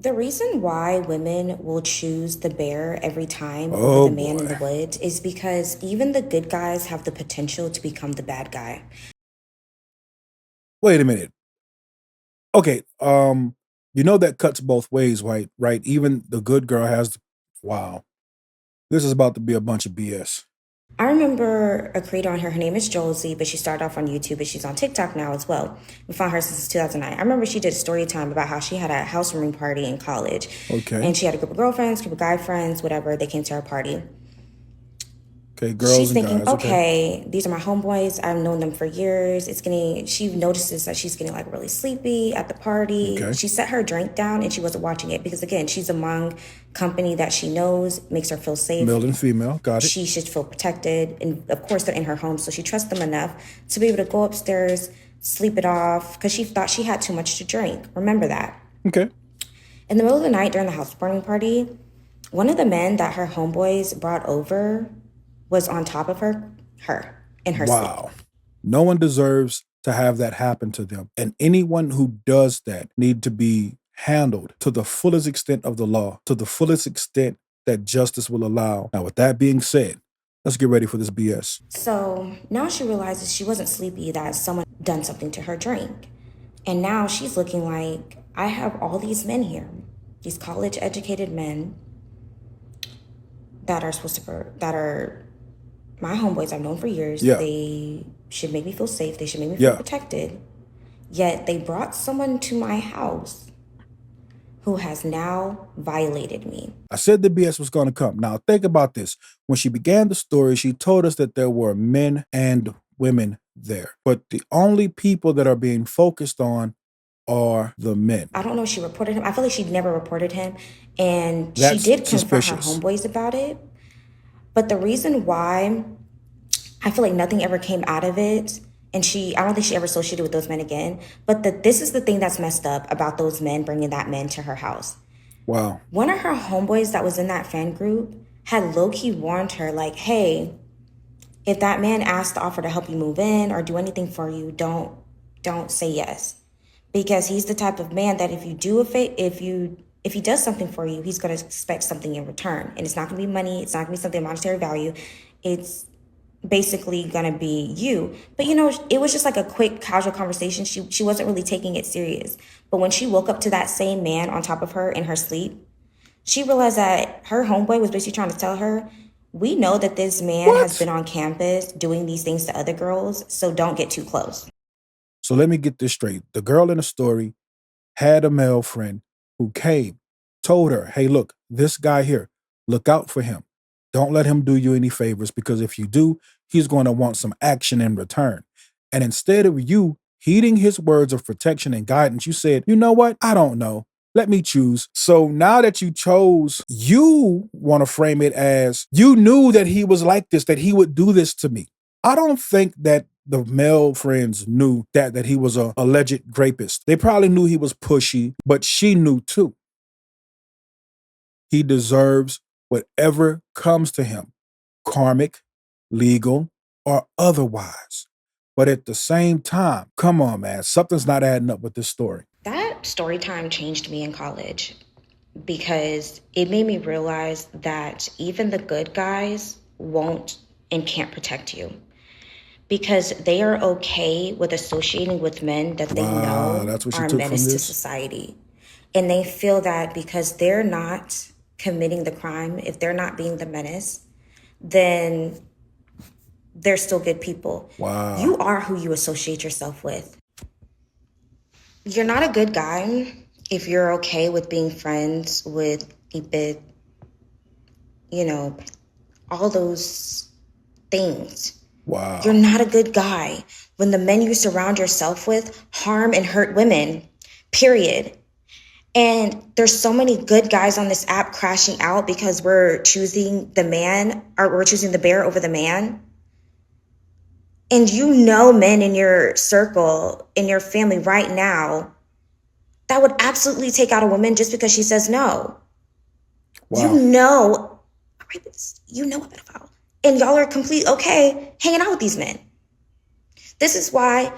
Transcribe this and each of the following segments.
The reason why women will choose the bear every time over Oh the man boy. in the woods is because even the good guys have the potential to become the bad guy. Wait a minute. Okay, you know that cuts both ways, right? Right? Even the good girl has wow. This is about to be a bunch of BS. I remember a creator on here, her name is Josie, but she started off on YouTube, but she's on TikTok now as well. We found her since 2009. I remember she did a story time about how she had a housewarming party in college, Okay. and she had a group of girlfriends, group of guy friends, whatever. They came to her party. Okay, girls She's and thinking, guys, okay. okay, these are my homeboys. I've known them for years. She notices that she's getting like really sleepy at the party. Okay. She set her drink down and she wasn't watching it because, again, she's among company that she knows makes her feel safe. Male and female, got it. She should feel protected. And of course, they're in her home. So she trusts them enough to be able to go upstairs, sleep it off because she thought she had too much to drink. Remember that. Okay. In the middle of the night during the house burning party, one of the men that her homeboys brought over was on top of her in her sleep. Wow. No one deserves to have that happen to them. And anyone who does that need to be handled to the fullest extent of the law, to the fullest extent that justice will allow. Now, with that being said, let's get ready for this BS. So now she realizes she wasn't sleepy, that someone done something to her drink. And now she's looking like, I have all these men here, these college educated men that are that are my homeboys I've known for years. Yeah. They should make me feel safe. They should make me feel Yeah. protected. Yet they brought someone to my house who has now violated me. I said the BS was going to come. Now, think about this. When she began the story, she told us that there were men and women there. But the only people that are being focused on are the men. I don't know if she reported him. I feel like she never reported him. And she That's did confront her suspicious. homeboys about it. But the reason why I feel like nothing ever came out of it, and I don't think she ever associated with those men again. But this is the thing that's messed up about those men bringing that man to her house. Wow. One of her homeboys that was in that fan group had low key warned her, like, hey, if that man asks to offer to help you move in or do anything for you, don't say yes. Because he's the type of man that if you do if he does something for you, he's gonna expect something in return. And it's not gonna be money, it's not gonna be something of monetary value. It's basically gonna be you. But it was just like a quick casual conversation. She wasn't really taking it serious. But when she woke up to that same man on top of her in her sleep, she realized that her homeboy was basically trying to tell her, we know that this man has What? been on campus doing these things to other girls, so don't get too close. So let me get this straight. The girl in the story had a male friend who came, told her, hey, look, this guy here, look out for him. Don't let him do you any favors because if you do, he's going to want some action in return. And instead of you heeding his words of protection and guidance, you said, you know what? I don't know. Let me choose. So now that you chose, you want to frame it as you knew that he was like this, that he would do this to me. I don't think that the male friends knew that he was a alleged rapist. They probably knew he was pushy, but she knew too. He deserves whatever comes to him, karmic, legal, or otherwise. But at the same time, come on, man, something's not adding up with this story. That story time changed me in college because it made me realize that even the good guys won't and can't protect you because they are okay with associating with men that they Wow, know that's what she are a took from menace to this? society. And they feel that because they're not committing the crime, if they're not being the menace, then they're still good people. You Wow. are who you associate yourself with. You're not a good guy if you're okay with being friends with a bit, you know, all those things. You're Wow. not a good guy when the men you surround yourself with harm and hurt women, period. And there's so many good guys on this app crashing out because we're choosing the man or we're choosing the bear over the man. And men in your circle, in your family right now, that would absolutely take out a woman just because she says no. You Wow. know, you know a pedophile. And y'all are completely okay hanging out with these men. This is why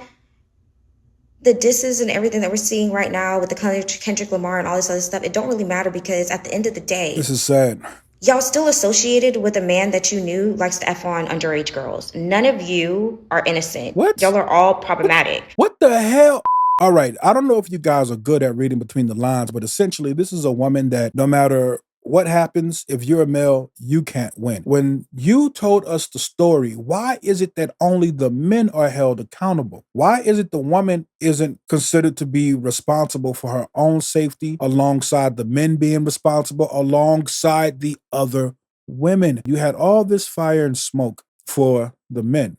the disses and everything that we're seeing right now with the Kendrick Lamar and all this other stuff, it don't really matter because at the end of the day, This is sad. Y'all still associated with a man that you knew likes to F on underage girls. None of you are innocent. What? Y'all are all problematic. What the hell? All right, I don't know if you guys are good at reading between the lines, but essentially, this is a woman that no matter what happens, if you're a male, you can't win. When you told us the story, why is it that only the men are held accountable? Why is it the woman isn't considered to be responsible for her own safety alongside the men being responsible alongside the other women? You had all this fire and smoke for the men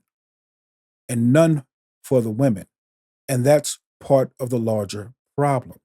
and none for the women. And that's part of the larger problem.